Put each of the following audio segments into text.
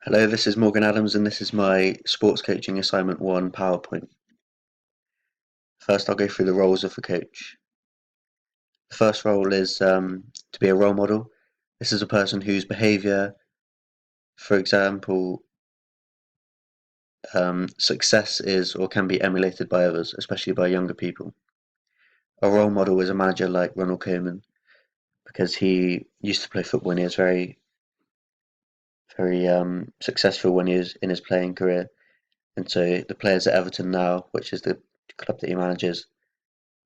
Hello, this is Morgan Adams, and this is my Sports Coaching Assignment 1 PowerPoint. First, I'll go through the roles of a coach. The first role is to be a role model. This is a person whose behaviour, for example, success is or can be emulated by others, especially by younger people. A role model is a manager like Ronald Koeman, because he used to play football and he was very successful when he was in his playing career. And so the players at Everton now, which is the club that he manages,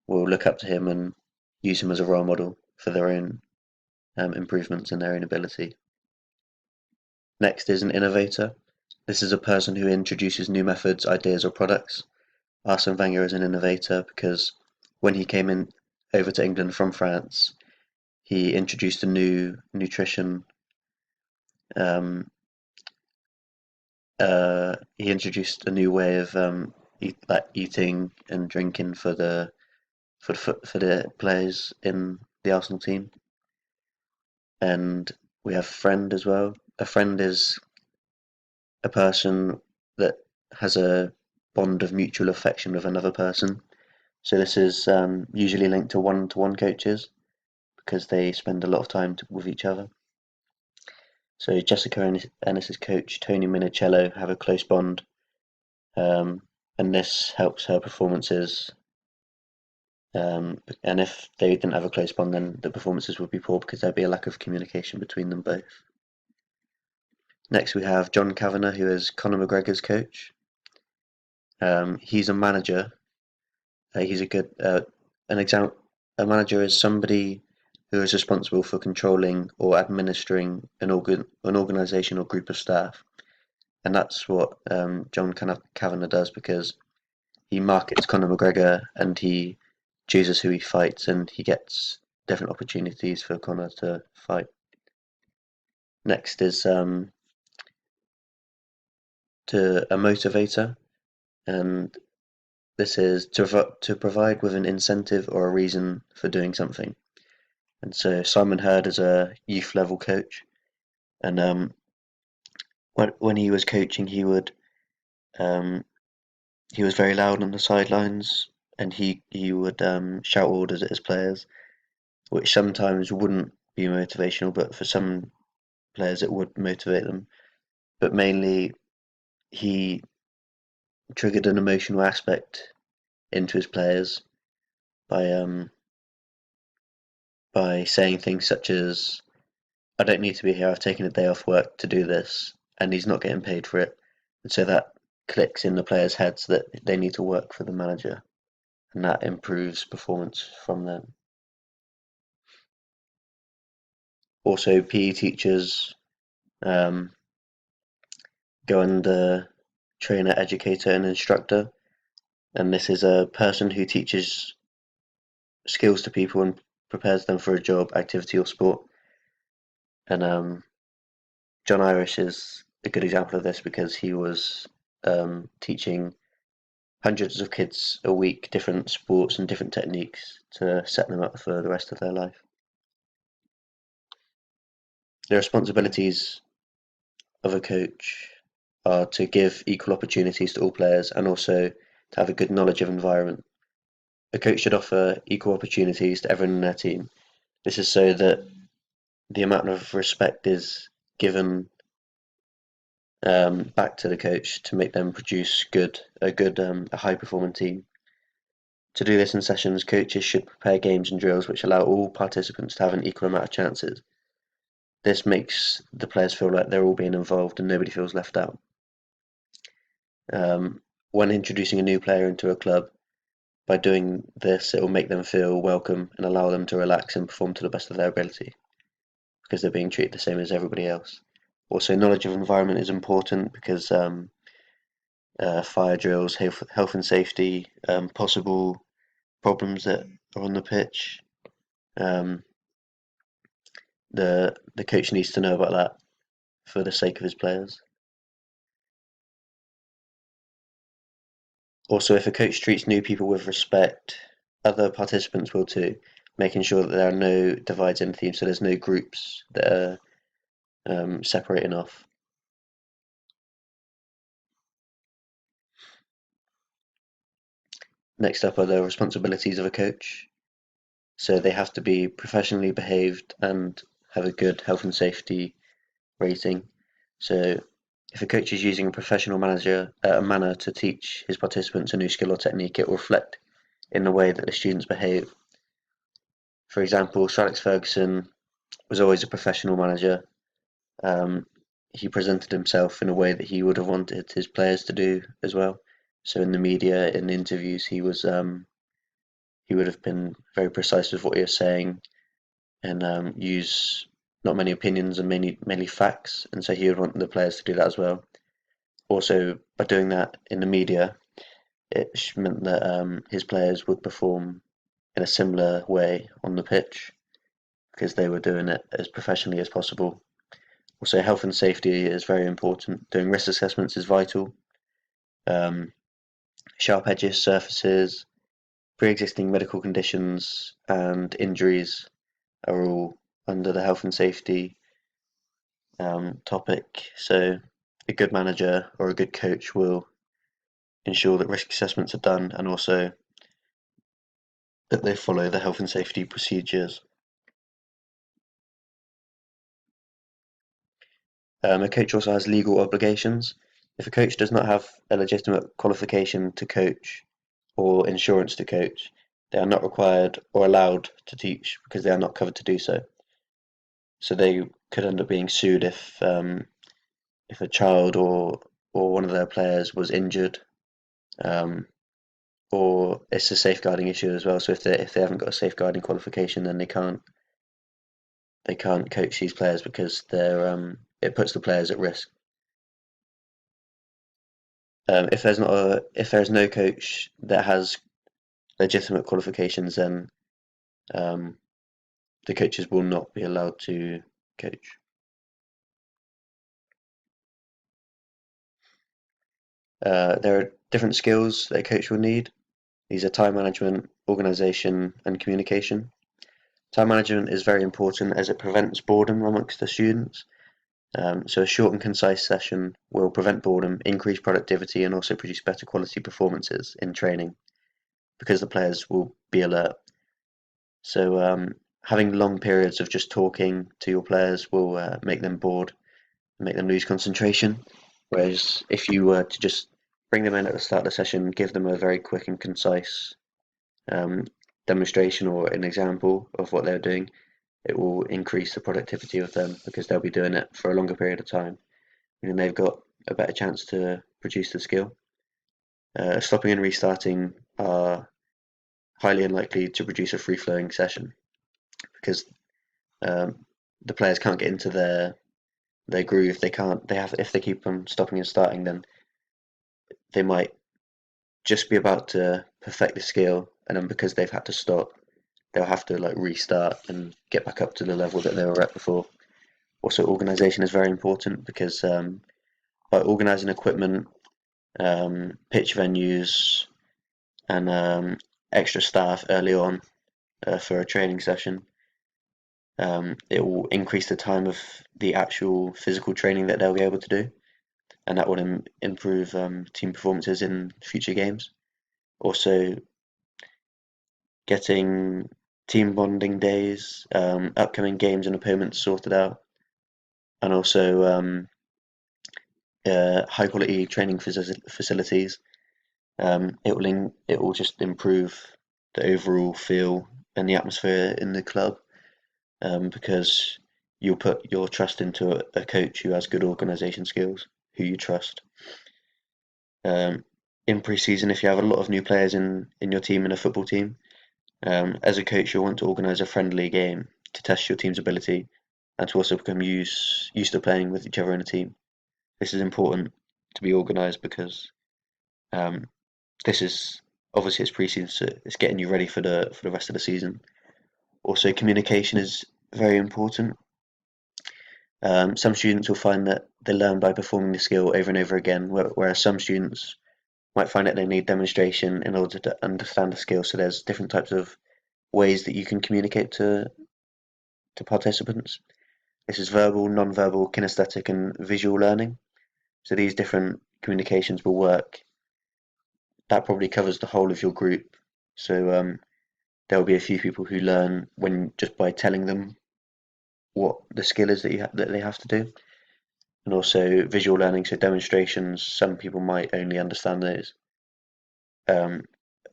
will look up to him and use him as a role model for their own improvements in their own ability. Next is an innovator. This is a person who introduces new methods, ideas, or products. Arsene Wenger is an innovator because when he came in over to England from France, he introduced a new nutrition. He introduced a new way of eating and drinking for the players in the Arsenal team. And we have friend as well. A friend is a person that has a bond of mutual affection with another person. So this is usually linked to one-to-one coaches because they spend a lot of time with each other. So Jessica Ennis's coach, Tony Minicello, have a close bond, and this helps her performances. And if they didn't have a close bond, then the performances would be poor because there'd be a lack of communication between them both. Next, we have John Kavanagh, who is Conor McGregor's coach. He's a manager. He's a good an example. A manager is somebody who is responsible for controlling or administering an organization or group of staff, and that's what John Kavanagh does because he markets Conor McGregor and he chooses who he fights and he gets different opportunities for Conor to fight. Next is to a motivator, and this is to provide with an incentive or a reason for doing something. And so Simon Hurd is a youth level coach, and when he was coaching, he was very loud on the sidelines, and he would shout orders at his players, which sometimes wouldn't be motivational, but for some players it would motivate them. But mainly, he triggered an emotional aspect into his players by saying things such as, "I don't need to be here. I've taken a day off work to do this," and he's not getting paid for it. And so that clicks in the players' heads that they need to work for the manager, and that improves performance from them. Also, PE teachers um, go under trainer, educator, and instructor, and this is a person who teaches skills to people and prepares them for a job, activity, or sport. And John Irish is a good example of this because he was teaching hundreds of kids a week different sports and different techniques to set them up for the rest of their life. The responsibilities of a coach are to give equal opportunities to all players and also to have a good knowledge of environment. A coach should offer equal opportunities to everyone in their team. This is so that the amount of respect is given back to the coach to make them produce a high performing team. To do this in sessions, coaches should prepare games and drills which allow all participants to have an equal amount of chances. This makes the players feel like they're all being involved and nobody feels left out. When introducing a new player into a club, by doing this, it will make them feel welcome and allow them to relax and perform to the best of their ability because they're being treated the same as everybody else. Also, knowledge of environment is important because fire drills, health and safety, possible problems that are on the pitch. Um, the coach needs to know about that for the sake of his players. Also, if a coach treats new people with respect, other participants will too, making sure that there are no divides in the team, so there's no groups that are separating off. Next up are the responsibilities of a coach. So they have to be professionally behaved and have a good health and safety rating. So if a coach is using a professional manner to teach his participants a new skill or technique, it will reflect in the way that the students behave. For example, Sir Alex Ferguson was always a professional manager. Um, he presented himself in a way that he would have wanted his players to do as well. So in the media, in the interviews, he would have been very precise with what he was saying and use not many opinions and mainly facts. And so he would want the players to do that as well. Also, by doing that in the media, it meant that his players would perform in a similar way on the pitch because they were doing it as professionally as possible. Also, health and safety is very important. Doing risk assessments is vital. Um, Sharp edges, surfaces, pre-existing medical conditions, and injuries are all under the health and safety topic. So, a good manager or a good coach will ensure that risk assessments are done and also that they follow the health and safety procedures. A coach also has legal obligations. If a coach does not have a legitimate qualification to coach or insurance to coach, they are not required or allowed to teach because they are not covered to do so. So they could end up being sued if a child or one of their players was injured, um, or it's a safeguarding issue as well. So if they haven't got a safeguarding qualification, then they can't coach these players because it puts the players at risk. If there's no coach that has legitimate qualifications, then um, the coaches will not be allowed to coach. There are different skills that a coach will need. These are time management, organization, and communication. Time management is very important as it prevents boredom amongst the students. So a short and concise session will prevent boredom, increase productivity, and also produce better quality performances in training because the players will be alert. So having long periods of just talking to your players will make them bored, make them lose concentration. Whereas if you were to just bring them in at the start of the session, give them a very quick and concise um, demonstration or an example of what they're doing, it will increase the productivity of them because they'll be doing it for a longer period of time. And they've got a better chance to produce the skill. Stopping and restarting are highly unlikely to produce a free-flowing session because um, the players can't get into their groove. They can't. They have if they keep on stopping and starting, then they might just be about to perfect the skill, and then because they've had to stop, they'll have to like restart and get back up to the level that they were at before. Also, organization is very important because by organizing equipment, pitch venues, and extra staff early on for a training session, it will increase the time of the actual physical training that they'll be able to do, and that will improve team performances in future games. Also, getting team bonding days, upcoming games and opponents sorted out, and also high quality training facilities. It will just improve the overall feel and the atmosphere in the club because you'll put your trust into a coach who has good organisation skills, who you trust. Um, in pre-season, if you have a lot of new players in your team in a football team, as a coach, you'll want to organise a friendly game to test your team's ability and to also become used to playing with each other in a team. This is important to be organised because um, this is obviously it's pre-season, so it's getting you ready for the rest of the season. Also, communication is very important. Some students will find that they learn by performing the skill over and over again, whereas some students might find that they need demonstration in order to understand the skill. So there's different types of ways that you can communicate to participants. This is verbal, non-verbal, kinesthetic, and visual learning. So these different communications will work that probably covers the whole of your group. So there'll be a few people who learn when just by telling them what the skill is that they have to do, and also visual learning, so demonstrations. Some people might only understand those. Um,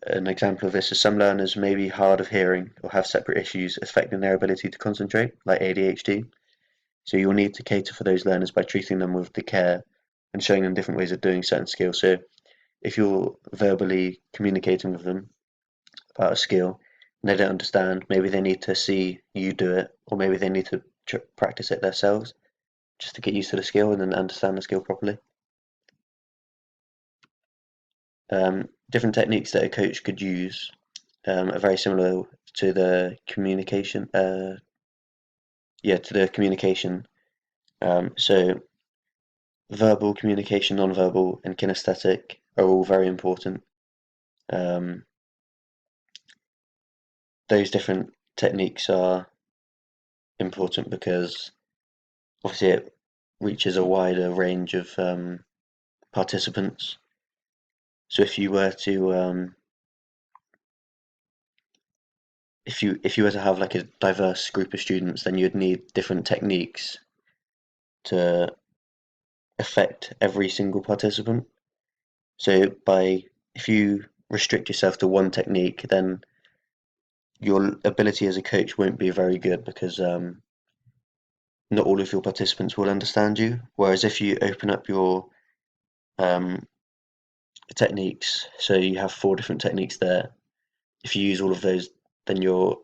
an example of this is some learners may be hard of hearing or have separate issues affecting their ability to concentrate, like ADHD. So you'll need to cater for those learners by treating them with the care and showing them different ways of doing certain skills. So if you're verbally communicating with them about a skill and they don't understand, maybe they need to see you do it, or maybe they need to practice it themselves just to get used to the skill and then understand the skill properly. Different techniques that a coach could use are very similar to the communication. To the communication. So verbal communication, non-verbal, and kinesthetic are all very important. Um, those different techniques are important because obviously it reaches a wider range of participants. So if you were to have like a diverse group of students, then you'd need different techniques to affect every single participant. So if you restrict yourself to one technique, then your ability as a coach won't be very good because not all of your participants will understand you. Whereas if you open up your um, techniques, so you have 4 different techniques there, if you use all of those, then you're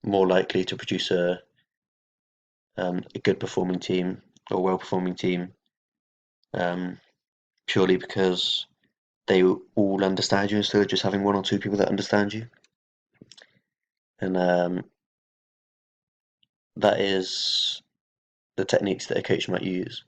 more likely to produce a good performing team or well performing team, um, purely because they all understand you instead of just having 1 or 2 people that understand you. And that is the techniques that a coach might use.